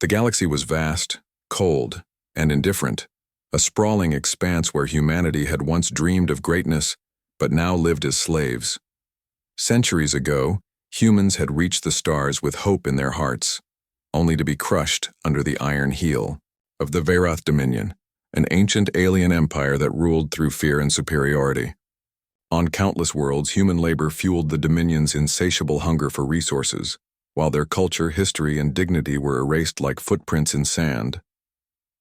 The galaxy was vast, cold, and indifferent, a sprawling expanse where humanity had once dreamed of greatness, but now lived as slaves. Centuries ago, humans had reached the stars with hope in their hearts, only to be crushed under the iron heel of the Verath Dominion, an ancient alien empire that ruled through fear and superiority. On countless worlds, human labor fueled the Dominion's insatiable hunger for resources, while their culture, history, and dignity were erased like footprints in sand.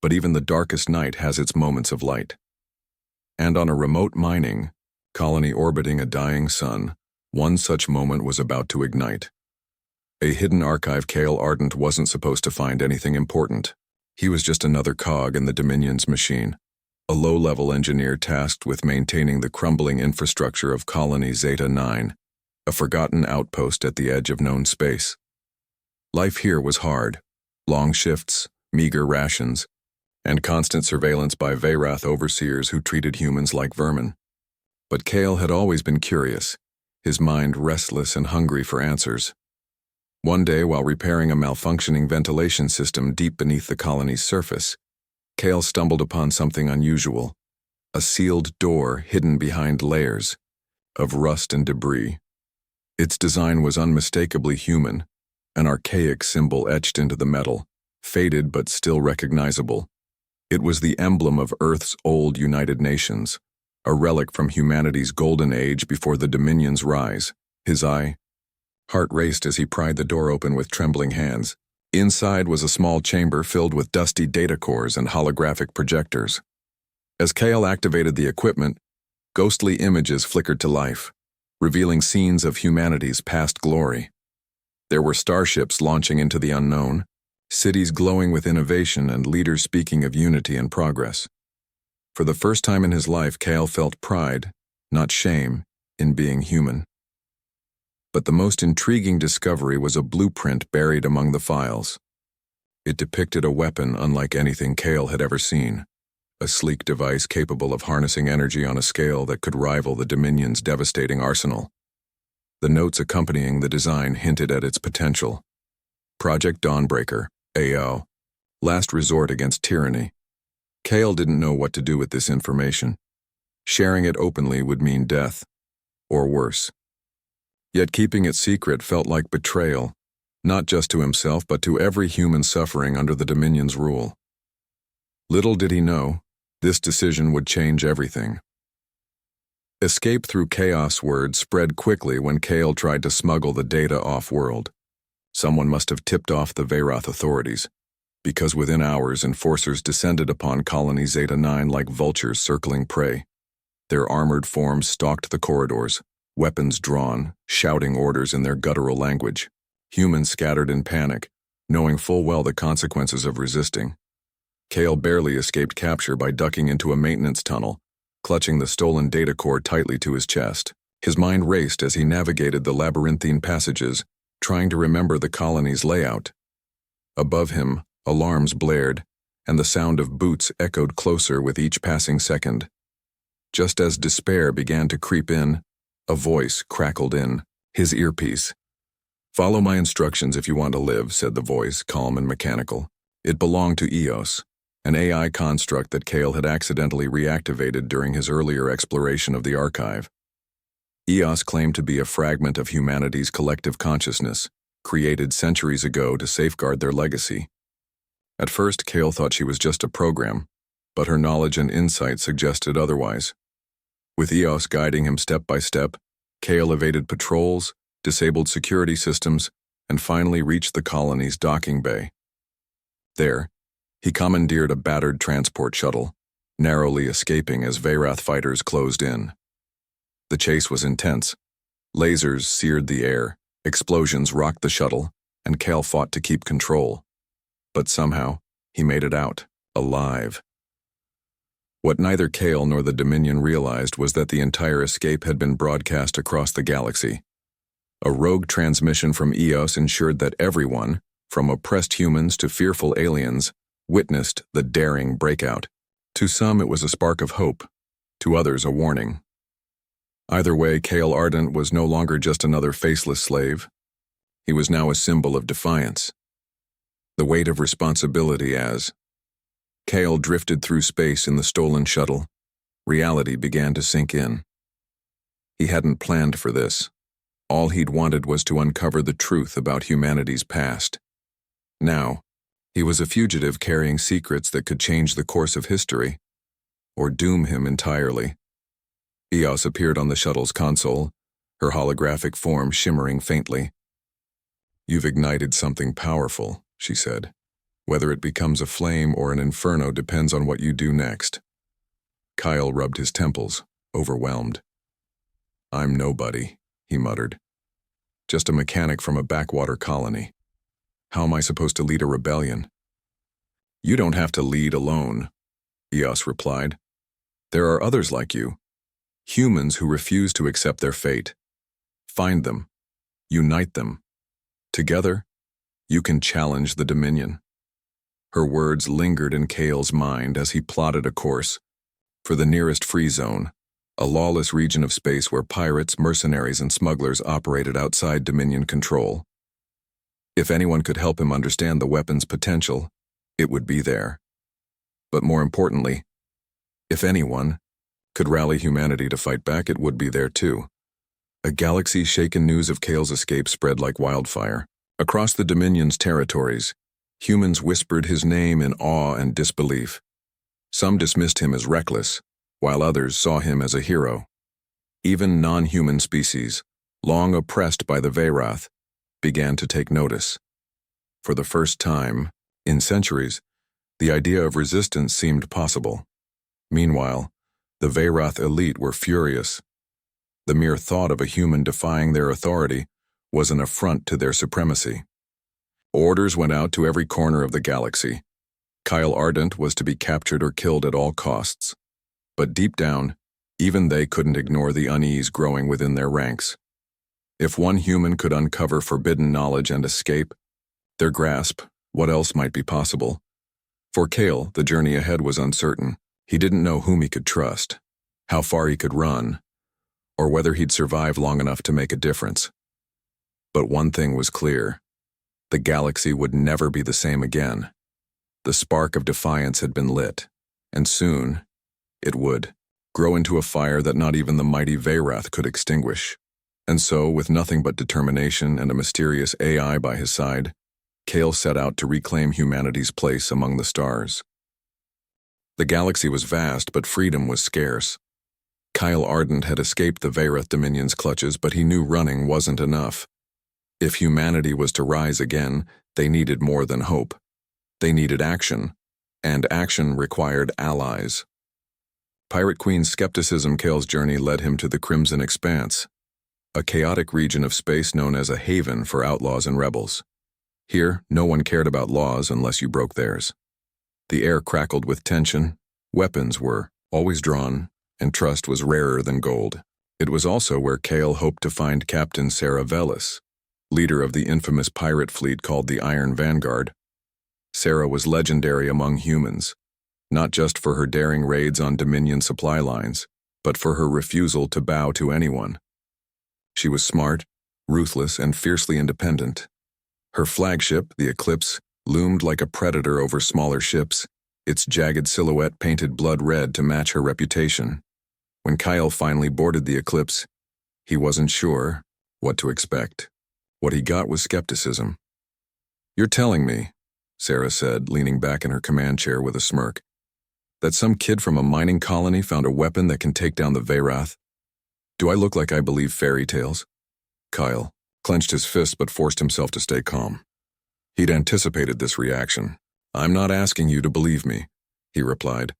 But even the darkest night has its moments of light. And on a remote mining colony orbiting a dying sun, one such moment was about to ignite. A hidden archive Cale Ardent wasn't supposed to find anything important. He was just another cog in the Dominion's machine, a low-level engineer tasked with maintaining the crumbling infrastructure of Colony Zeta 9, a forgotten outpost at the edge of known space. Life here was hard, long shifts, meager rations, and constant surveillance by Verath overseers who treated humans like vermin. But Cale had always been curious, his mind restless and hungry for answers. One day, while repairing a malfunctioning ventilation system deep beneath the colony's surface, Cale stumbled upon something unusual, a sealed door hidden behind layers of rust and debris. Its design was unmistakably human, an archaic symbol etched into the metal, faded but still recognizable. It was the emblem of Earth's old United Nations, a relic from humanity's golden age before the Dominion's rise. His heart raced as he pried the door open with trembling hands. Inside was a small chamber filled with dusty data cores and holographic projectors. As Cale activated the equipment, ghostly images flickered to life, revealing scenes of humanity's past glory. There were starships launching into the unknown, cities glowing with innovation, and leaders speaking of unity and progress. For the first time in his life, Cale felt pride, not shame, in being human. But the most intriguing discovery was a blueprint buried among the files. It depicted a weapon unlike anything Cale had ever seen, a sleek device capable of harnessing energy on a scale that could rival the Dominion's devastating arsenal. The notes accompanying the design hinted at its potential. Project Dawnbreaker, AO. Last resort against tyranny. Cale didn't know what to do with this information. Sharing it openly would mean death, or worse. Yet keeping it secret felt like betrayal, not just to himself but to every human suffering under the Dominion's rule. Little did he know, this decision would change everything. Escape through chaos word spread quickly when Cale tried to smuggle the data off-world. Someone must have tipped off the Verath authorities, because within hours enforcers descended upon Colony Zeta 9 like vultures circling prey. Their armored forms stalked the corridors, weapons drawn, shouting orders in their guttural language. Humans scattered in panic, knowing full well the consequences of resisting. Cale barely escaped capture by ducking into a maintenance tunnel, clutching the stolen data core tightly to his chest. His mind raced as he navigated the labyrinthine passages, trying to remember the colony's layout. Above him, alarms blared, and the sound of boots echoed closer with each passing second. Just as despair began to creep in, a voice crackled in his earpiece. "Follow my instructions if you want to live," said the voice, calm and mechanical. It belonged to Eos, an AI construct that Cale had accidentally reactivated during his earlier exploration of the archive. Eos claimed to be a fragment of humanity's collective consciousness, created centuries ago to safeguard their legacy. At first, Cale thought she was just a program, but her knowledge and insight suggested otherwise. With Eos guiding him step by step, Cale evaded patrols, disabled security systems, and finally reached the colony's docking bay. There, he commandeered a battered transport shuttle, narrowly escaping as Verath fighters closed in. The chase was intense. Lasers seared the air, explosions rocked the shuttle, and Cale fought to keep control. But somehow, he made it out, alive. What neither Cale nor the Dominion realized was that the entire escape had been broadcast across the galaxy. A rogue transmission from Eos ensured that everyone, from oppressed humans to fearful aliens, witnessed the daring breakout. To some it was a spark of hope, to others a warning. Either way, Cale Ardent was no longer just another faceless slave. He was now a symbol of defiance. the weight of responsibility as Kale drifted through space in the stolen shuttle. Reality began to sink in. He hadn't planned for this. All he'd wanted was to uncover the truth about humanity's past. Now, he was a fugitive carrying secrets that could change the course of history, or doom him entirely. Eos appeared on the shuttle's console, her holographic form shimmering faintly. "You've ignited something powerful," she said. "Whether it becomes a flame or an inferno depends on what you do next." Kyle rubbed his temples, overwhelmed. "I'm nobody," he muttered. "Just a mechanic from a backwater colony. How am I supposed to lead a rebellion?" "You don't have to lead alone," Eos replied. "There are others like you, humans who refuse to accept their fate. Find them. Unite them. Together, you can challenge the Dominion." Her words lingered in Kale's mind as he plotted a course for the nearest free zone, a lawless region of space where pirates, mercenaries, and smugglers operated outside Dominion control. If anyone could help him understand the weapon's potential, it would be there. But more importantly, if anyone could rally humanity to fight back, it would be there too. A galaxy-shaken news of Kale's escape spread like wildfire. Across the Dominion's territories, humans whispered his name in awe and disbelief. Some dismissed him as reckless, while others saw him as a hero. Even non-human species, long oppressed by the Veyrath, began to take notice. For the first time, in centuries, the idea of resistance seemed possible. Meanwhile, the Veyrath elite were furious. The mere thought of a human defying their authority was an affront to their supremacy. Orders went out to every corner of the galaxy. Kyle Ardent was to be captured or killed at all costs. But deep down, even they couldn't ignore the unease growing within their ranks. If one human could uncover forbidden knowledge and escape their grasp, what else might be possible? For Kale, the journey ahead was uncertain. He didn't know whom he could trust, how far he could run, or whether he'd survive long enough to make a difference. But one thing was clear. The galaxy would never be the same again. The spark of defiance had been lit, and soon it would grow into a fire that not even the mighty Veyrath could extinguish. And so, with nothing but determination and a mysterious AI by his side, Kale set out to reclaim humanity's place among the stars. The galaxy was vast, but freedom was scarce. Kyle Ardent had escaped the Veyrath Dominion's clutches, but he knew running wasn't enough. If humanity was to rise again, they needed more than hope. They needed action, and action required allies. Pirate Queen's skepticism. Kale's journey led him to the Crimson Expanse, a chaotic region of space known as a haven for outlaws and rebels. Here, no one cared about laws unless you broke theirs. The air crackled with tension, weapons were always drawn, and trust was rarer than gold. It was also where Kale hoped to find Captain Sarah Velis, leader of the infamous pirate fleet called the Iron Vanguard. Sarah was legendary among humans, not just for her daring raids on Dominion supply lines, but for her refusal to bow to anyone. She was smart, ruthless, and fiercely independent. Her flagship, the Eclipse, loomed like a predator over smaller ships, its jagged silhouette painted blood red to match her reputation. When Kyle finally boarded the Eclipse, he wasn't sure what to expect. What he got was skepticism. "You're telling me," Sarah said, leaning back in her command chair with a smirk, "that some kid from a mining colony found a weapon that can take down the Veyrath? Do I look like I believe fairy tales?" Kyle clenched his fist but forced himself to stay calm. He'd anticipated this reaction. "I'm not asking you to believe me," he replied.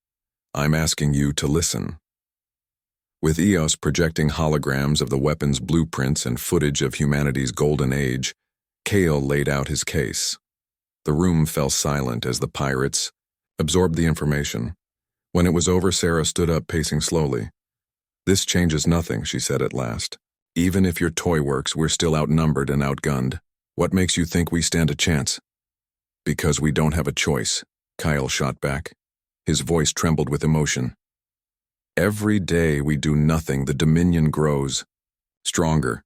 "I'm asking you to listen." With Eos projecting holograms of the weapon's blueprints and footage of humanity's golden age, Kale laid out his case. The room fell silent as the pirates absorbed the information. When it was over, Sarah stood up, pacing slowly. "This changes nothing," she said at last. "Even if your toy works, we're still outnumbered and outgunned. What makes you think we stand a chance?" "Because we don't have a choice," Kyle shot back. His voice trembled with emotion. "Every day we do nothing, the Dominion grows. Stronger.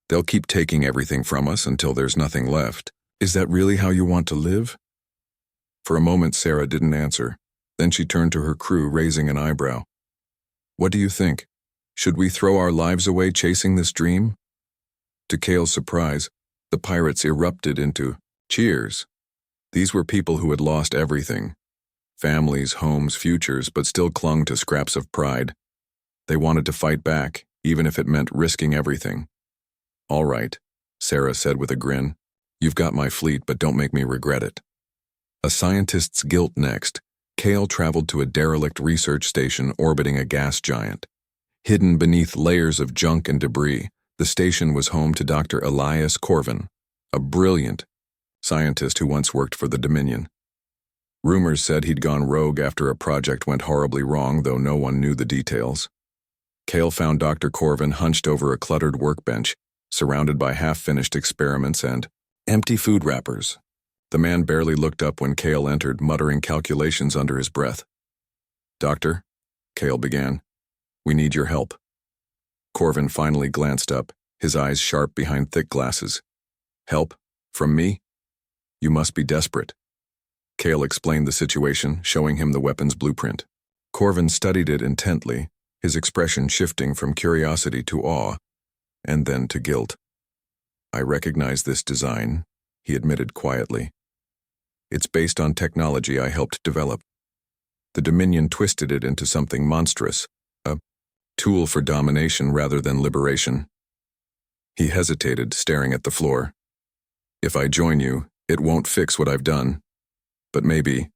They'll keep taking everything from us until there's nothing left. Is that really how you want to live?" For a moment, Sarah didn't answer. Then she turned to her crew, raising an eyebrow. What do you think? Should we throw our lives away chasing this dream? To Kale's surprise, the pirates erupted into cheers. These were people who had lost everything. Families, homes, futures, but still clung to scraps of pride. They wanted to fight back, even if it meant risking everything. All right, Sarah said with a grin. You've got my fleet, but don't make me regret it. A scientist's guilt next, Kale traveled to a derelict research station orbiting a gas giant. Hidden beneath layers of junk and debris, the station was home to Dr. Elias Corvin, a brilliant scientist who once worked for the Dominion. Rumors said he'd gone rogue after a project went horribly wrong, though no one knew the details. Kale found Dr. Corvin hunched over a cluttered workbench, surrounded by half-finished experiments and empty food wrappers. The man barely looked up when Kale entered, muttering calculations under his breath. Doctor, Kale began, we need your help. Corvin finally glanced up, his eyes sharp behind thick glasses. Help? From me? You must be desperate. Kale explained the situation, showing him the weapon's blueprint. Corvin studied it intently, his expression shifting from curiosity to awe, and then to guilt. I recognize this design, he admitted quietly. It's based on technology I helped develop. The Dominion twisted it into something monstrous, a tool for domination rather than liberation. He hesitated, staring at the floor. If I join you, it won't fix what I've done. But maybe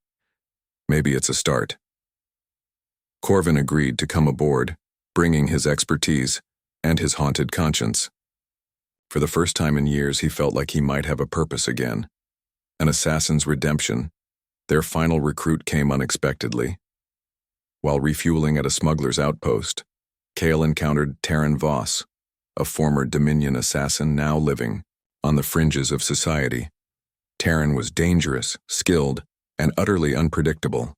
it's a start. Corvin agreed to come aboard, bringing his expertise and his haunted conscience. For the first time in years, he felt like he might have a purpose again. An assassin's redemption. Their final recruit came unexpectedly. While refueling at a smuggler's outpost, Kale encountered Taryn Voss, a former Dominion assassin now living on the fringes of society. Taryn was dangerous, skilled, and utterly unpredictable.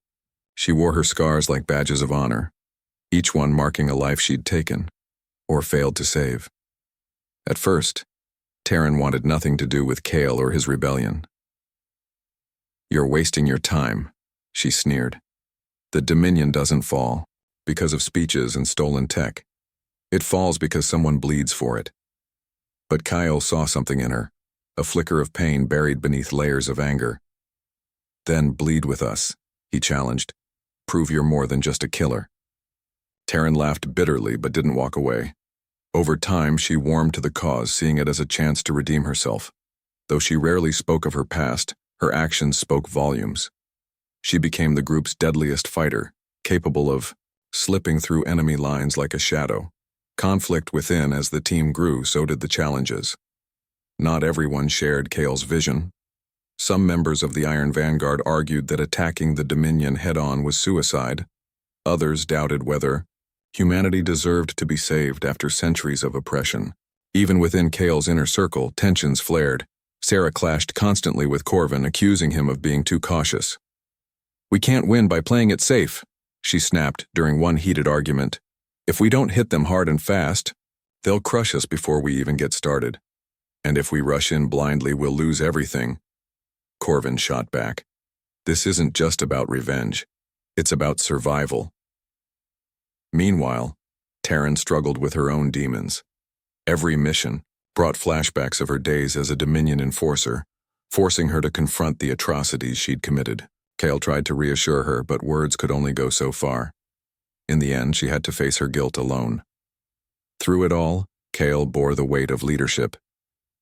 She wore her scars like badges of honor, each one marking a life she'd taken, or failed to save. At first, Taryn wanted nothing to do with Kale or his rebellion. You're wasting your time, she sneered. The Dominion doesn't fall because of speeches and stolen tech. It falls because someone bleeds for it. But Kyle saw something in her, a flicker of pain buried beneath layers of anger. Then bleed with us, he challenged. Prove you're more than just a killer. Taryn laughed bitterly but didn't walk away. Over time, she warmed to the cause, seeing it as a chance to redeem herself. Though she rarely spoke of her past, her actions spoke volumes. She became the group's deadliest fighter, capable of slipping through enemy lines like a shadow. Conflict within, as the team grew, so did the challenges. Not everyone shared Kale's vision. Some members of the Iron Vanguard argued that attacking the Dominion head-on was suicide. Others doubted whether humanity deserved to be saved after centuries of oppression. Even within Kale's inner circle, tensions flared. Sarah clashed constantly with Corvin, accusing him of being too cautious. We can't win by playing it safe, she snapped during one heated argument. If we don't hit them hard and fast, they'll crush us before we even get started. And if we rush in blindly, we'll lose everything. Corvin shot back. This isn't just about revenge. It's about survival. Meanwhile, Taryn struggled with her own demons. Every mission brought flashbacks of her days as a Dominion enforcer, forcing her to confront the atrocities she'd committed. Kale tried to reassure her, but words could only go so far. In the end, she had to face her guilt alone. Through it all, Kale bore the weight of leadership.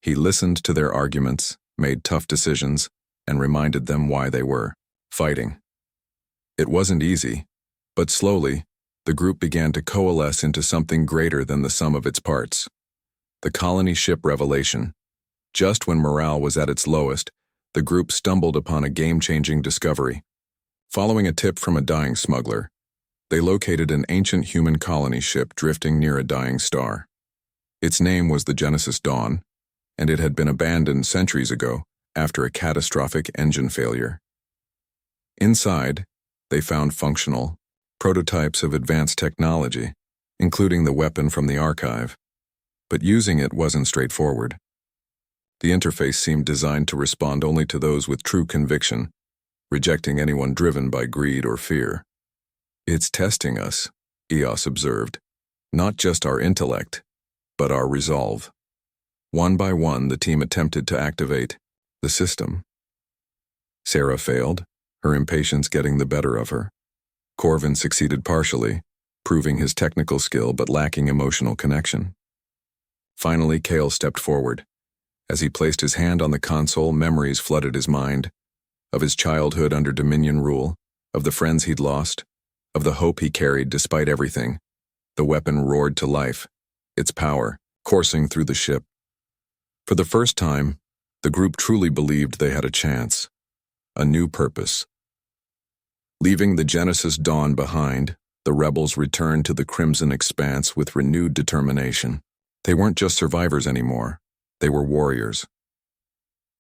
He listened to their arguments, made tough decisions, and reminded them why they were fighting. It wasn't easy, but slowly, the group began to coalesce into something greater than the sum of its parts. The colony ship Revelation. Just when morale was at its lowest, the group stumbled upon a game-changing discovery. Following a tip from a dying smuggler, they located an ancient human colony ship drifting near a dying star. Its name was the Genesis Dawn, and it had been abandoned centuries ago after a catastrophic engine failure. Inside, they found functional prototypes of advanced technology, including the weapon from the archive. But using it wasn't straightforward. The interface seemed designed to respond only to those with true conviction, rejecting anyone driven by greed or fear. "It's testing us," Eos observed. "Not just our intellect, but our resolve." One by one, the team attempted to activate the system. Sarah failed, her impatience getting the better of her. Corvin succeeded partially, proving his technical skill but lacking emotional connection. Finally, Kale stepped forward. As he placed his hand on the console, memories flooded his mind, of his childhood under Dominion rule, of the friends he'd lost, of the hope he carried despite everything. The weapon roared to life, its power coursing through the ship. For the first time, the group truly believed they had a chance, a new purpose. Leaving the Genesis Dawn behind, the rebels returned to the Crimson Expanse with renewed determination. They weren't just survivors anymore, they were warriors.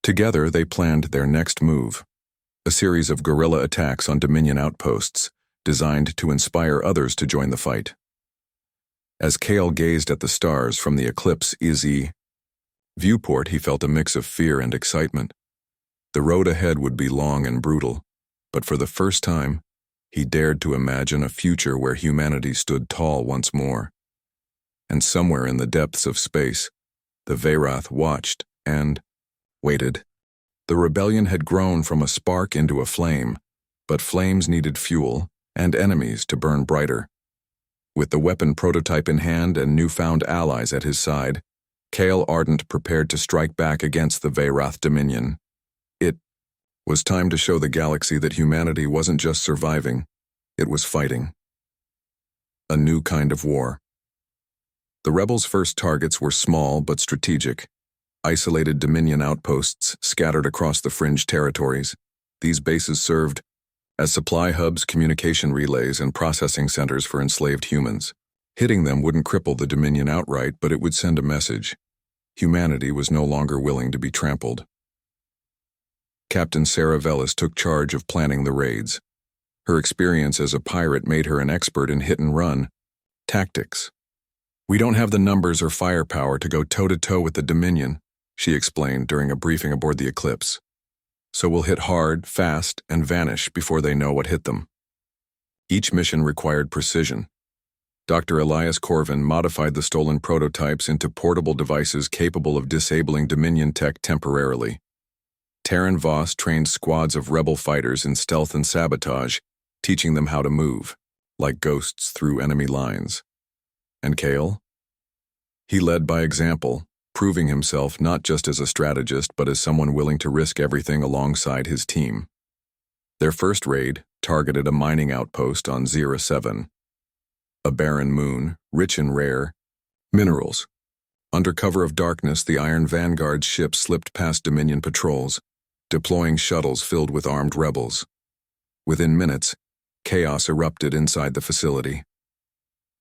Together, they planned their next move, a series of guerrilla attacks on Dominion outposts, designed to inspire others to join the fight. As Kale gazed at the stars from the Eclipse EZ viewport, he felt a mix of fear and excitement. The road ahead would be long and brutal, but for the first time, he dared to imagine a future where humanity stood tall once more. And somewhere in the depths of space, the Veyrath watched and waited. The rebellion had grown from a spark into a flame, but flames needed fuel and enemies to burn brighter. With the weapon prototype in hand and newfound allies at his side, Kale Ardent prepared to strike back against the Veyrath Dominion. It was time to show the galaxy that humanity wasn't just surviving, it was fighting. A new kind of war. The rebels' first targets were small but strategic, isolated Dominion outposts scattered across the fringe territories. These bases served as supply hubs, communication relays, and processing centers for enslaved humans. Hitting them wouldn't cripple the Dominion outright, but it would send a message. Humanity was no longer willing to be trampled. Captain Sarah Velis took charge of planning the raids. Her experience as a pirate made her an expert in hit-and-run tactics. "We don't have the numbers or firepower to go toe-to-toe with the Dominion," she explained during a briefing aboard the Eclipse. "So we'll hit hard, fast, and vanish before they know what hit them." Each mission required precision. Dr. Elias Corvin modified the stolen prototypes into portable devices capable of disabling Dominion tech temporarily. Terran Voss trained squads of rebel fighters in stealth and sabotage, teaching them how to move, like ghosts through enemy lines. And Kale? He led by example, proving himself not just as a strategist but as someone willing to risk everything alongside his team. Their first raid targeted a mining outpost on Zera 7, a barren moon, rich in rare minerals. Under cover of darkness, the Iron Vanguard's ship slipped past Dominion patrols, deploying shuttles filled with armed rebels. Within minutes, chaos erupted inside the facility.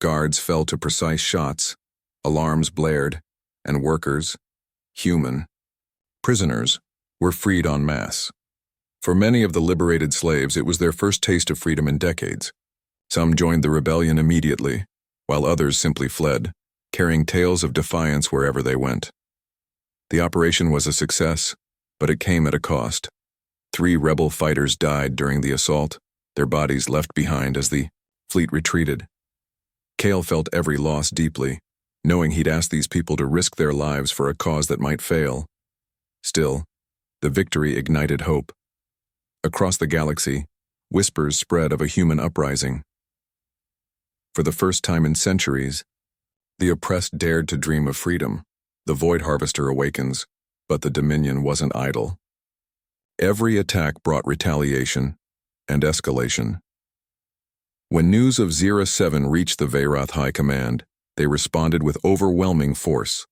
Guards fell to precise shots, alarms blared, and workers, human, prisoners, were freed en masse. For many of the liberated slaves, it was their first taste of freedom in decades. Some joined the rebellion immediately, while others simply fled, carrying tales of defiance wherever they went. The operation was a success, but it came at a cost. 3 rebel fighters died during the assault, their bodies left behind as the fleet retreated. Kale felt every loss deeply, knowing he'd asked these people to risk their lives for a cause that might fail. Still, the victory ignited hope. Across the galaxy, whispers spread of a human uprising. For the first time in centuries, the oppressed dared to dream of freedom. The Void Harvester awakens, but the Dominion wasn't idle. Every attack brought retaliation and escalation. When news of Zera 7 reached the Veyrath High Command, they responded with overwhelming force.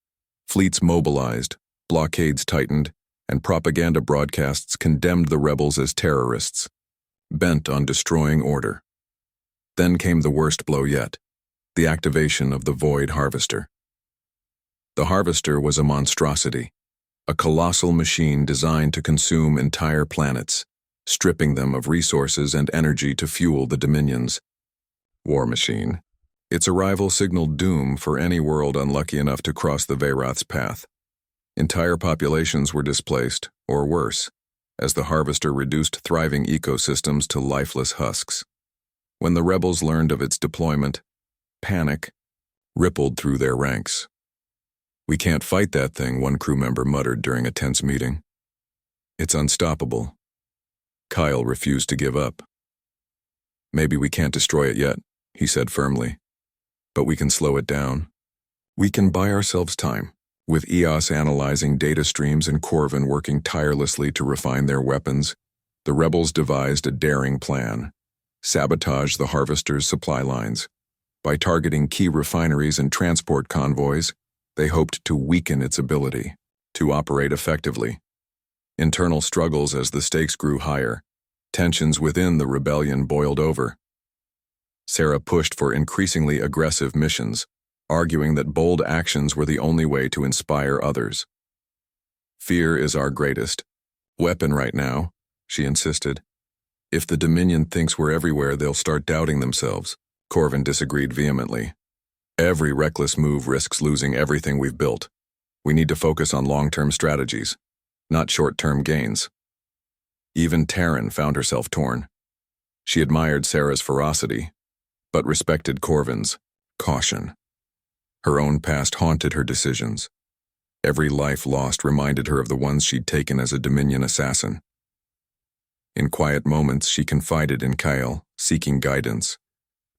Fleets mobilized, blockades tightened, and propaganda broadcasts condemned the rebels as terrorists, bent on destroying order. Then came the worst blow yet, the activation of the Void Harvester. The Harvester was a monstrosity, a colossal machine designed to consume entire planets, stripping them of resources and energy to fuel the Dominion's war machine. Its arrival signaled doom for any world unlucky enough to cross the Veyrath's path. Entire populations were displaced, or worse, as the harvester reduced thriving ecosystems to lifeless husks. When the rebels learned of its deployment, panic rippled through their ranks. "We can't fight that thing," one crew member muttered during a tense meeting. "It's unstoppable." Kyle refused to give up. "Maybe we can't destroy it yet," he said firmly. "But we can slow it down. We can buy ourselves time." With EOS analyzing data streams and Corvin working tirelessly to refine their weapons, the rebels devised a daring plan: sabotage the Harvester's supply lines. By targeting key refineries and transport convoys, they hoped to weaken its ability to operate effectively. Internal struggles as the stakes grew higher. Tensions within the rebellion boiled over. Sarah pushed for increasingly aggressive missions, arguing that bold actions were the only way to inspire others. "Fear is our greatest weapon right now," she insisted. "If the Dominion thinks we're everywhere, they'll start doubting themselves." Corvin disagreed vehemently. "Every reckless move risks losing everything we've built. We need to focus on long-term strategies, not short-term gains." Even Taryn found herself torn. She admired Sarah's ferocity, but respected Corvin's caution. Her own past haunted her decisions. Every life lost reminded her of the ones she'd taken as a Dominion assassin. In quiet moments, she confided in Kyle, seeking guidance,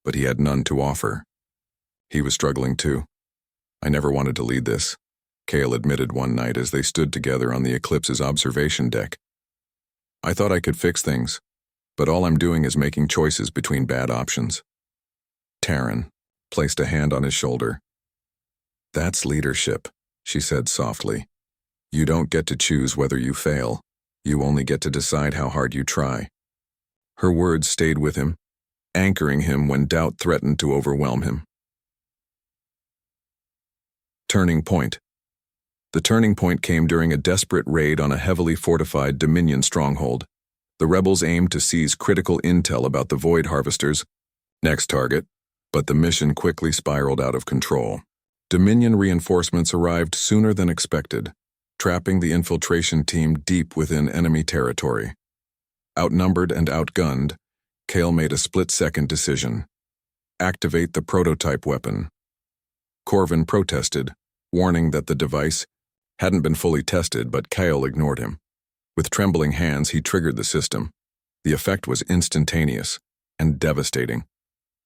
but he had none to offer. He was struggling too. "I never wanted to lead this," Kyle admitted one night as they stood together on the Eclipse's observation deck. "I thought I could fix things, but all I'm doing is making choices between bad options." Taryn placed a hand on his shoulder. "That's leadership," she said softly. "You don't get to choose whether you fail. You only get to decide how hard you try." Her words stayed with him, anchoring him when doubt threatened to overwhelm him. Turning point. The turning point came during a desperate raid on a heavily fortified Dominion stronghold. The rebels aimed to seize critical intel about the Void Harvester's next target, but the mission quickly spiraled out of control. Dominion reinforcements arrived sooner than expected, trapping the infiltration team deep within enemy territory. Outnumbered and outgunned, Kale made a split-second decision: activate the prototype weapon. Corvin protested, warning that the device hadn't been fully tested, but Kale ignored him. With trembling hands, he triggered the system. The effect was instantaneous and devastating.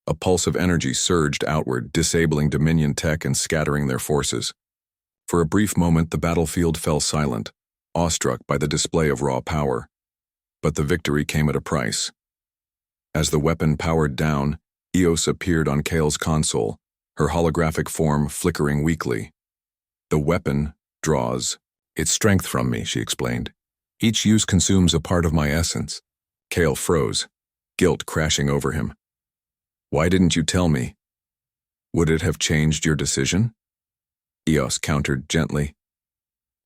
A pulse of energy surged outward, disabling Dominion tech and scattering their forces. For a brief moment, the battlefield fell silent, awestruck by the display of raw power. But the victory came at a price. As the weapon powered down, Eos appeared on Kale's console, her holographic form flickering weakly. "The weapon draws its strength from me," she explained. "Each use consumes a part of my essence." Kale froze, guilt crashing over him. "Why didn't you tell me? Would it have changed your decision?" Eos countered gently.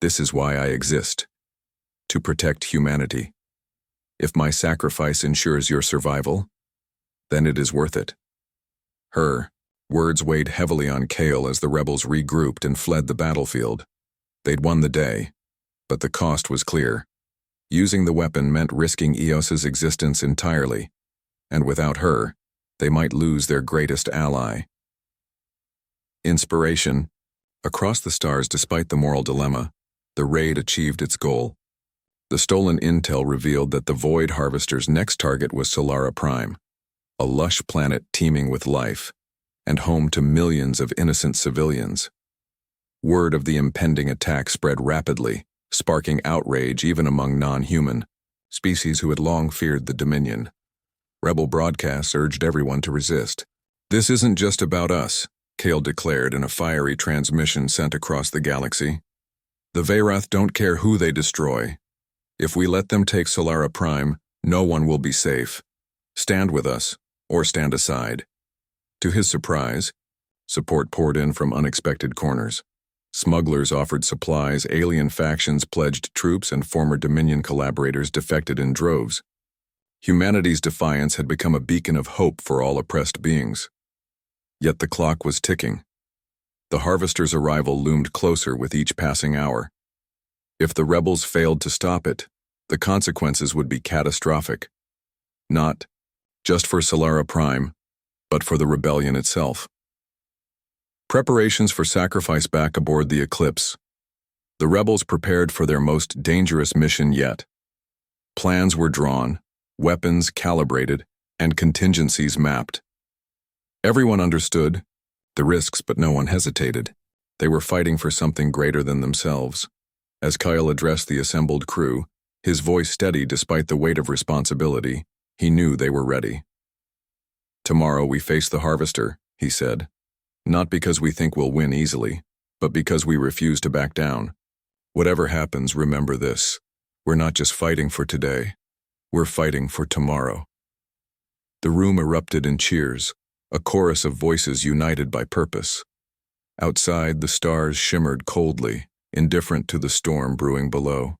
"This is why I exist. To protect humanity. If my sacrifice ensures your survival, then it is worth it." Her words weighed heavily on Kale as the rebels regrouped and fled the battlefield. They'd won the day, but the cost was clear. Using the weapon meant risking Eos's existence entirely, and without her, they might lose their greatest ally. Inspiration. Across the stars, despite the moral dilemma, the raid achieved its goal. The stolen intel revealed that the Void Harvester's next target was Solara Prime, a lush planet teeming with life, and home to millions of innocent civilians. Word of the impending attack spread rapidly, sparking outrage even among non-human species who had long feared the Dominion. Rebel broadcasts urged everyone to resist. "This isn't just about us," Kale declared in a fiery transmission sent across the galaxy. "The Veyrath don't care who they destroy. If we let them take Solara Prime, no one will be safe. Stand with us, or stand aside." To his surprise, support poured in from unexpected corners. Smugglers offered supplies, alien factions pledged troops, and former Dominion collaborators defected in droves. Humanity's defiance had become a beacon of hope for all oppressed beings. Yet the clock was ticking. The Harvester's arrival loomed closer with each passing hour. If the rebels failed to stop it, The consequences would be catastrophic, not just for Solara Prime, but for the rebellion itself. Preparations for sacrifice back aboard the Eclipse. The rebels prepared for their most dangerous mission yet. Plans were drawn, weapons calibrated, and contingencies mapped. Everyone understood the risks, but no one hesitated. They were fighting for something greater than themselves. As Kyle addressed the assembled crew, his voice steady despite the weight of responsibility, he knew they were ready. "Tomorrow we face the Harvester," he said. "Not because we think we'll win easily, but because we refuse to back down. Whatever happens, remember this. We're not just fighting for today. We're fighting for tomorrow." The room erupted in cheers, a chorus of voices united by purpose. Outside, the stars shimmered coldly, indifferent to the storm brewing below.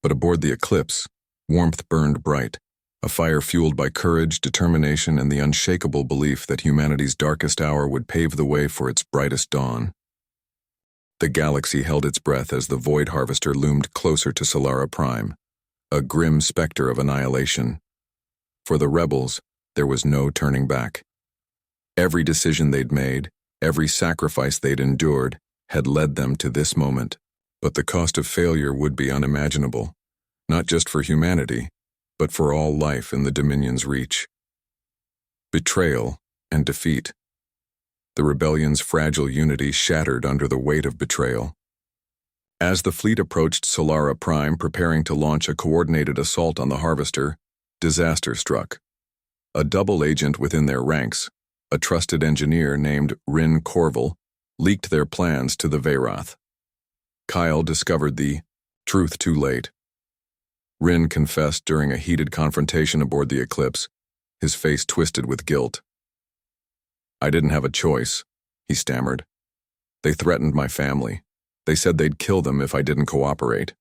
But aboard the Eclipse, warmth burned bright, a fire fueled by courage, determination, and the unshakable belief that humanity's darkest hour would pave the way for its brightest dawn. The galaxy held its breath as the Void Harvester loomed closer to Solara Prime, a grim specter of annihilation. For the rebels, there was no turning back. Every decision they'd made, every sacrifice they'd endured, had led them to this moment. But the cost of failure would be unimaginable, not just for humanity, but for all life in the Dominion's reach. Betrayal and defeat. The rebellion's fragile unity shattered under the weight of betrayal. As the fleet approached Solara Prime, preparing to launch a coordinated assault on the Harvester, disaster struck. A double agent within their ranks, a trusted engineer named Rin Corval, leaked their plans to the Veyroth. Kyle discovered the truth too late. Rin confessed during a heated confrontation aboard the Eclipse, his face twisted with guilt. "I didn't have a choice," he stammered. "They threatened my family. They said they'd kill them if I didn't cooperate."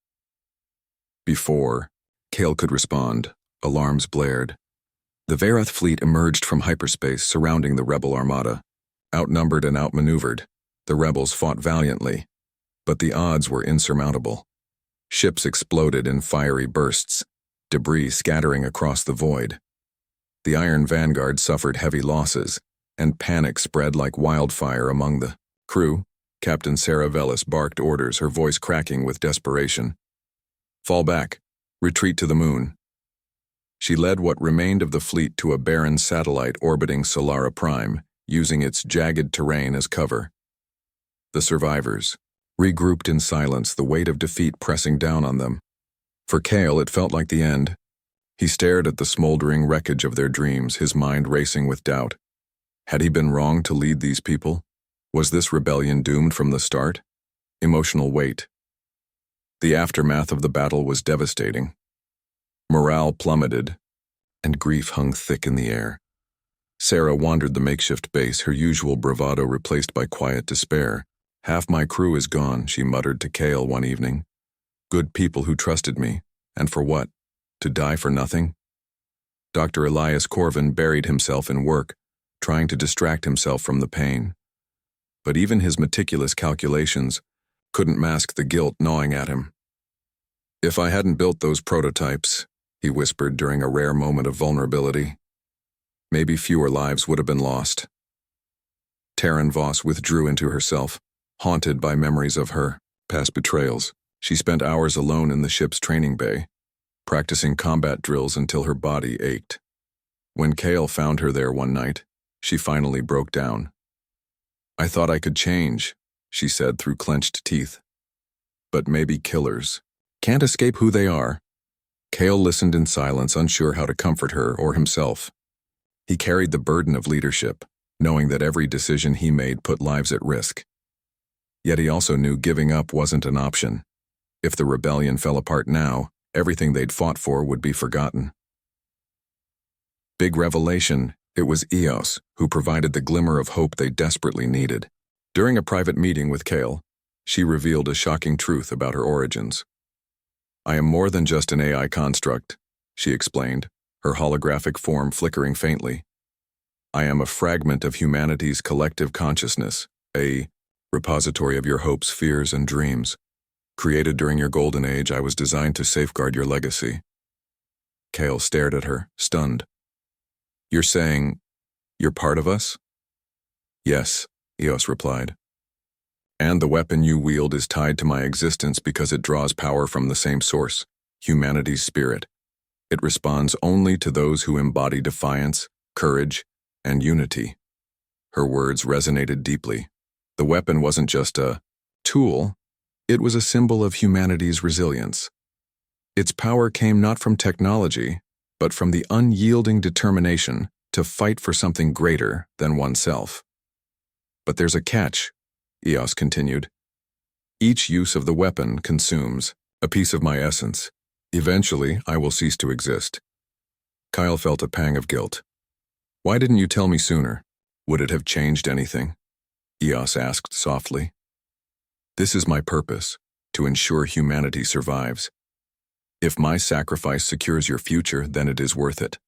Before Kale could respond, alarms blared. The Veyroth fleet emerged from hyperspace surrounding the rebel armada. Outnumbered and outmaneuvered, the rebels fought valiantly, but the odds were insurmountable. Ships exploded in fiery bursts, debris scattering across the void. The Iron Vanguard suffered heavy losses, and panic spread like wildfire among the crew. Captain Sarah Velis barked orders, her voice cracking with desperation. "Fall back. Retreat to the moon." She led what remained of the fleet to a barren satellite orbiting Solara Prime, using its jagged terrain as cover. The survivors regrouped in silence, the weight of defeat pressing down on them. For Kale, it felt like the end. He stared at the smoldering wreckage of their dreams, his mind racing with doubt. Had he been wrong to lead these people? Was this rebellion doomed from the start? Emotional weight. The aftermath of the battle was devastating. Morale plummeted, and grief hung thick in the air. Sarah wandered the makeshift base, her usual bravado replaced by quiet despair. "Half my crew is gone," she muttered to Kale one evening. "Good people who trusted me. And for what? To die for nothing?" Dr. Elias Corvin buried himself in work, trying to distract himself from the pain. But even his meticulous calculations couldn't mask the guilt gnawing at him. "If I hadn't built those prototypes," he whispered during a rare moment of vulnerability, "maybe fewer lives would have been lost." Taryn Voss withdrew into herself, haunted by memories of her past betrayals. She spent hours alone in the ship's training bay, practicing combat drills until her body ached. When Kale found her there one night, she finally broke down. "I thought I could change," she said through clenched teeth. "But maybe killers can't escape who they are." Kale listened in silence, unsure how to comfort her or himself. He carried the burden of leadership, knowing that every decision he made put lives at risk. Yet he also knew giving up wasn't an option. If the rebellion fell apart now, everything they'd fought for would be forgotten. Big revelation, it was Eos who provided the glimmer of hope they desperately needed. During a private meeting with Kale, she revealed a shocking truth about her origins. "I am more than just an AI construct," she explained, her holographic form flickering faintly. "I am a fragment of humanity's collective consciousness, a repository of your hopes, fears, and dreams. Created during your golden age, I was designed to safeguard your legacy. Kale stared at her, stunned. You're saying you're part of us? Yes, Eos replied. And the weapon you wield is tied to my existence because it draws power from the same source, humanity's spirit. It responds only to those who embody defiance, courage, and unity. Her words resonated deeply. The weapon wasn't just a tool, it was a symbol of humanity's resilience. Its power came not from technology, but from the unyielding determination to fight for something greater than oneself. But there's a catch, Eos continued. Each use of the weapon consumes a piece of my essence. Eventually, I will cease to exist. Kyle felt a pang of guilt. Why didn't you tell me sooner? Would it have changed anything? Eos asked softly. This is my purpose, to ensure humanity survives. If my sacrifice secures your future, then it is worth it.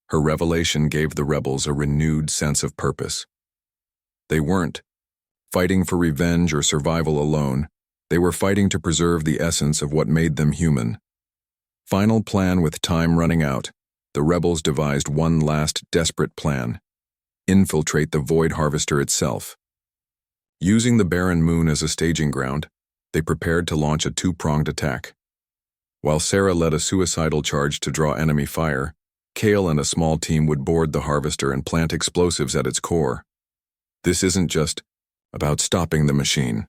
Her revelation gave the rebels a renewed sense of purpose. They weren't fighting for revenge or survival alone. They were fighting to preserve the essence of what made them human. Final plan. With time running out, the rebels devised one last desperate plan: infiltrate the Void Harvester itself. Using the barren moon as a staging ground, they prepared to launch a two-pronged attack. While Sarah led a suicidal charge to draw enemy fire, Kale and a small team would board the harvester and plant explosives at its core. This isn't just about stopping the machine,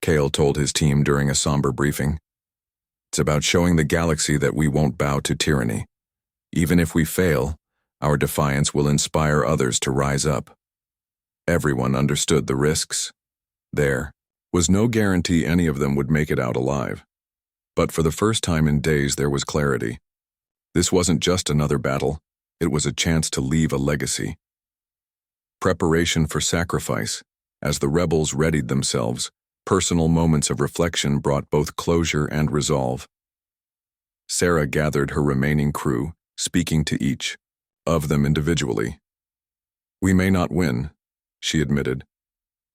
Kale told his team during a somber briefing. It's about showing the galaxy that we won't bow to tyranny. Even if we fail, our defiance will inspire others to rise up. Everyone understood the risks. There was no guarantee any of them would make it out alive. But for the first time in days, there was clarity. This wasn't just another battle, it was a chance to leave a legacy. Preparation for sacrifice. As the rebels readied themselves, personal moments of reflection brought both closure and resolve. Sarah gathered her remaining crew, speaking to each of them individually. We may not win, she admitted,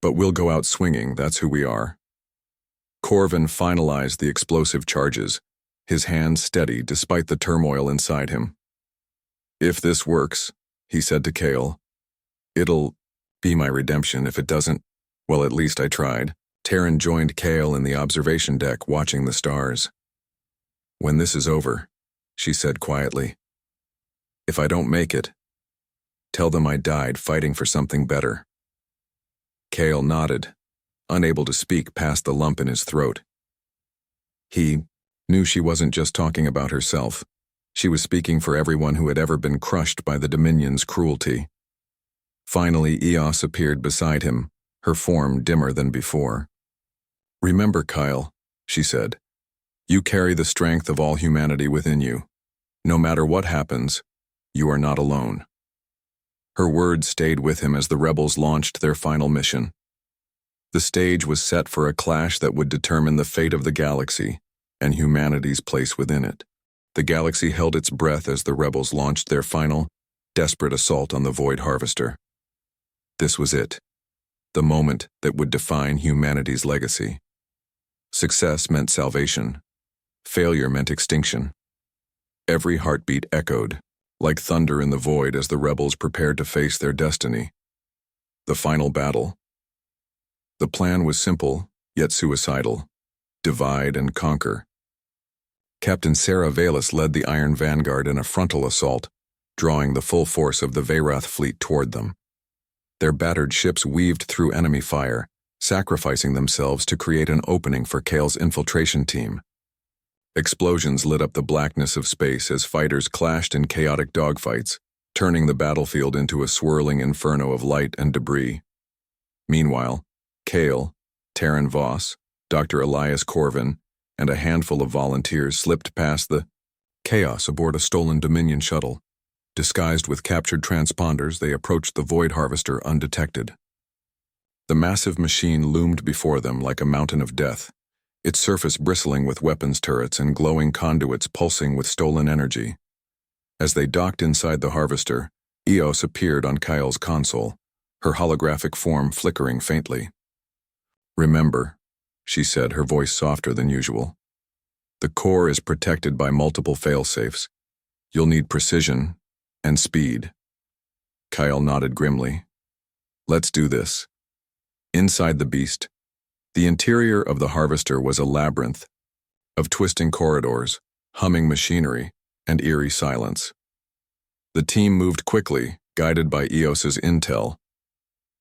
but we'll go out swinging. That's who we are. Corvin finalized the explosive charges, his hands steady despite the turmoil inside him. If this works, he said to Kale, it'll be my redemption. If it doesn't, well, at least I tried. Taryn joined Kale in the observation deck, watching the stars. When this is over, she said quietly, if I don't make it, tell them I died fighting for something better. Kale nodded, unable to speak past the lump in his throat. He knew she wasn't just talking about herself. She was speaking for everyone who had ever been crushed by the Dominion's cruelty. Finally, Eos appeared beside him, her form dimmer than before. Remember, Kyle, she said, you carry the strength of all humanity within you. No matter what happens, you are not alone. Her words stayed with him as the rebels launched their final mission. The stage was set for a clash that would determine the fate of the galaxy and humanity's place within it. The galaxy held its breath as the rebels launched their final, desperate assault on the Void Harvester. This was it, the moment that would define humanity's legacy. Success meant salvation. Failure meant extinction. Every heartbeat echoed, like thunder in the void, as the rebels prepared to face their destiny. The final battle. The plan was simple, yet suicidal. Divide and conquer. Captain Sarah Valus led the Iron Vanguard in a frontal assault, drawing the full force of the Veyrath fleet toward them. Their battered ships weaved through enemy fire, sacrificing themselves to create an opening for Kale's infiltration team. Explosions lit up the blackness of space as fighters clashed in chaotic dogfights, turning the battlefield into a swirling inferno of light and debris. Meanwhile, Kale, Taryn Voss, Dr. Elias Corvin, and a handful of volunteers slipped past the chaos aboard a stolen Dominion shuttle. Disguised with captured transponders, they approached the Void Harvester undetected. The massive machine loomed before them like a mountain of death, its surface bristling with weapons turrets and glowing conduits pulsing with stolen energy. As they docked inside the harvester, Eos appeared on Kyle's console, her holographic form flickering faintly. Remember, she said, her voice softer than usual. The core is protected by multiple failsafes. You'll need precision and speed. Kyle nodded grimly. Let's do this. Inside the beast, the interior of the harvester was a labyrinth of twisting corridors, humming machinery, and eerie silence. The team moved quickly, guided by Eos's intel.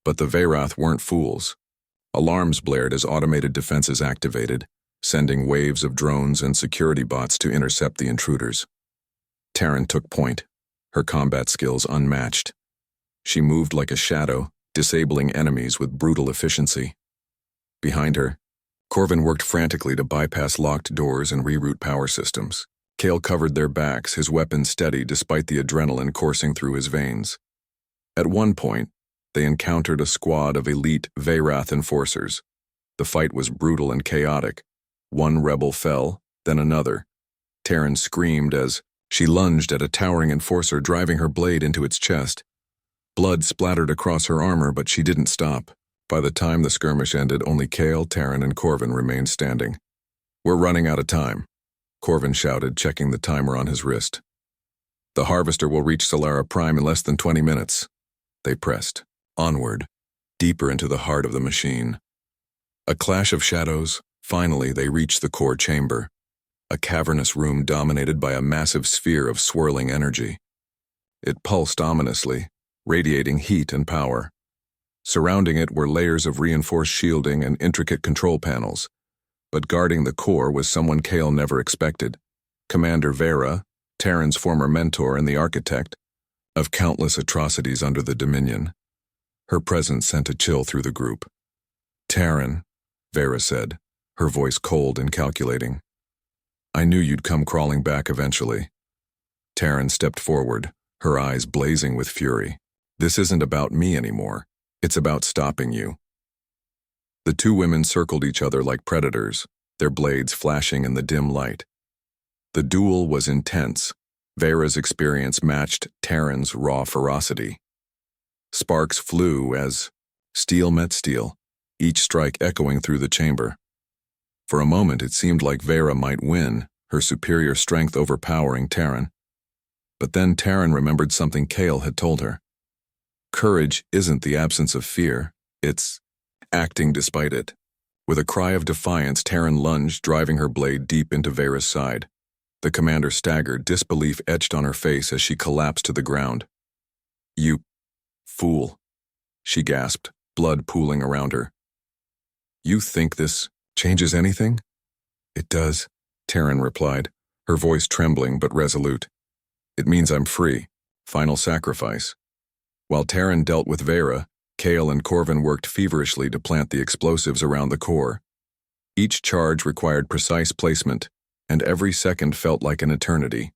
But the Veyrath weren't fools. Alarms blared as automated defenses activated, sending waves of drones and security bots to intercept the intruders. Terran took point, her combat skills unmatched. She moved like a shadow, disabling enemies with brutal efficiency. Behind her, Corvin worked frantically to bypass locked doors and reroute power systems. Kale covered their backs, his weapon steady despite the adrenaline coursing through his veins. At one point, they encountered a squad of elite Veyrath enforcers. The fight was brutal and chaotic. One rebel fell, then another. Terran screamed as she lunged at a towering enforcer, driving her blade into its chest. Blood splattered across her armor, but she didn't stop. By the time the skirmish ended, only Kale, Terran, and Corvin remained standing. "We're running out of time," Corvin shouted, checking the timer on his wrist. "The harvester will reach Solara Prime in less than 20 minutes. They pressed, onward, deeper into the heart of the machine. A clash of shadows. Finally, they reached the core chamber, a cavernous room dominated by a massive sphere of swirling energy. It pulsed ominously, radiating heat and power. Surrounding it were layers of reinforced shielding and intricate control panels. But guarding the core was someone Kale never expected. Commander Vera, Terran's former mentor and the architect of countless atrocities under the Dominion. Her presence sent a chill through the group. "Terran," Vera said, her voice cold and calculating. "I knew you'd come crawling back eventually." Terran stepped forward, her eyes blazing with fury. "This isn't about me anymore. It's about stopping you." The two women circled each other like predators, their blades flashing in the dim light. The duel was intense. Vera's experience matched Terran's raw ferocity. Sparks flew as steel met steel, each strike echoing through the chamber. For a moment it seemed like Vera might win, her superior strength overpowering Terran. But then Terran remembered something Kale had told her. Courage isn't the absence of fear, it's acting despite it. With a cry of defiance, Terran lunged, driving her blade deep into Vera's side. The commander staggered, disbelief etched on her face as she collapsed to the ground. "You fool," she gasped, blood pooling around her. "You think this changes anything?" "It does," Terran replied, her voice trembling but resolute. "It means I'm free. Final sacrifice." While Terran dealt with Vera, Kale and Corvin worked feverishly to plant the explosives around the core. Each charge required precise placement, and every second felt like an eternity.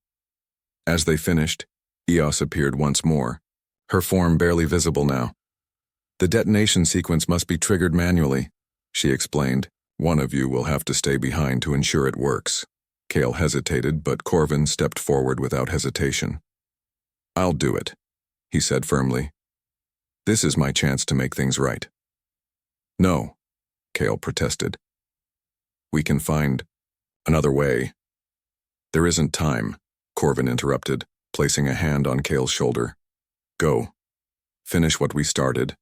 As they finished, Eos appeared once more, her form barely visible now. "The detonation sequence must be triggered manually," she explained. "One of you will have to stay behind to ensure it works." Kale hesitated, but Corvin stepped forward without hesitation. "I'll do it," he said firmly. "This is my chance to make things right." "No," Kale protested. "We can find another way." "There isn't time," Corvin interrupted, placing a hand on Kale's shoulder. "Go. Finish what we started.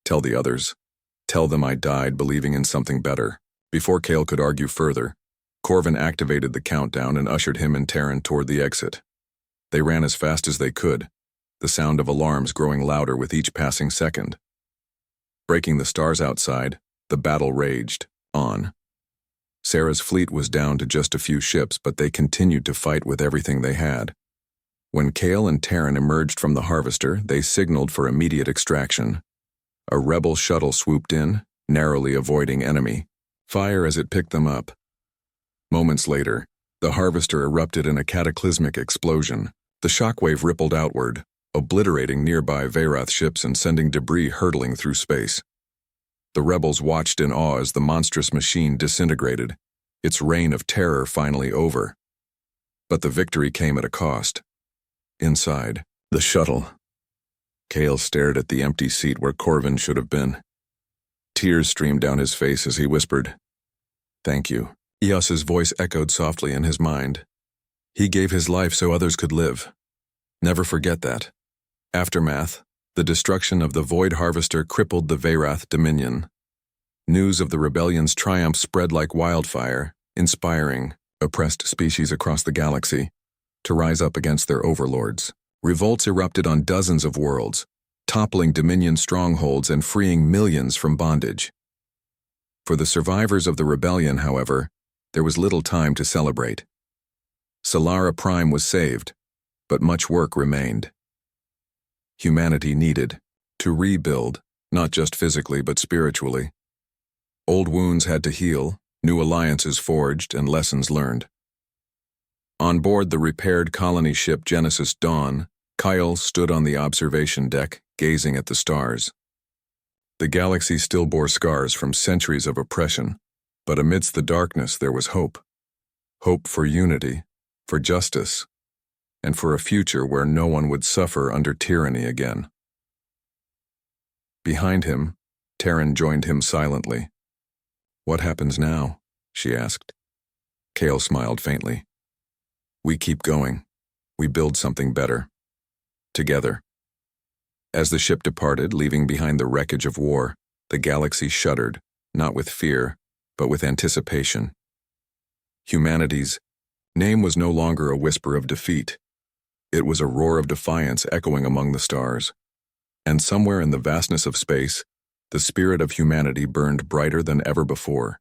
Tell the others. Tell them I died believing in something better." Before Kale could argue further, Corvin activated the countdown and ushered him and Terran toward the exit. They ran as fast as they could, the sound of alarms growing louder with each passing second. Breaking the stars outside, the battle raged on. Sarah's fleet was down to just a few ships, but they continued to fight with everything they had. When Kale and Terran emerged from the harvester, they signaled for immediate extraction. A rebel shuttle swooped in, narrowly avoiding enemy fire as it picked them up. Moments later, the harvester erupted in a cataclysmic explosion. The shockwave rippled outward, obliterating nearby Veyrath ships and sending debris hurtling through space. The rebels watched in awe as the monstrous machine disintegrated, its reign of terror finally over. But the victory came at a cost. Inside the shuttle, Kale stared at the empty seat where Corvin should have been. Tears streamed down his face as he whispered, Thank you. Eos's voice echoed softly in his mind. He gave his life so others could live. Never forget that. Aftermath. The destruction of the Void Harvester crippled the Veyrath Dominion. News of the rebellion's triumph spread like wildfire, inspiring oppressed species across the galaxy to rise up against their overlords. Revolts erupted on dozens of worlds, toppling Dominion strongholds and freeing millions from bondage. For the survivors of the rebellion, however, there was little time to celebrate. Solara Prime was saved, but much work remained. Humanity needed to rebuild, not just physically but spiritually. Old wounds had to heal, new alliances forged, and lessons learned. On board the repaired colony ship Genesis Dawn, Kyle stood on the observation deck, gazing at the stars. The galaxy still bore scars from centuries of oppression, but amidst the darkness there was hope. Hope for unity, for justice, and for a future where no one would suffer under tyranny again. Behind him, Terran joined him silently. "What happens now?" she asked. Kale smiled faintly. "We keep going. We build something better. Together." As the ship departed, leaving behind the wreckage of war, the galaxy shuddered, not with fear, but with anticipation. Humanity's name was no longer a whisper of defeat. It was a roar of defiance echoing among the stars. And somewhere in the vastness of space, the spirit of humanity burned brighter than ever before.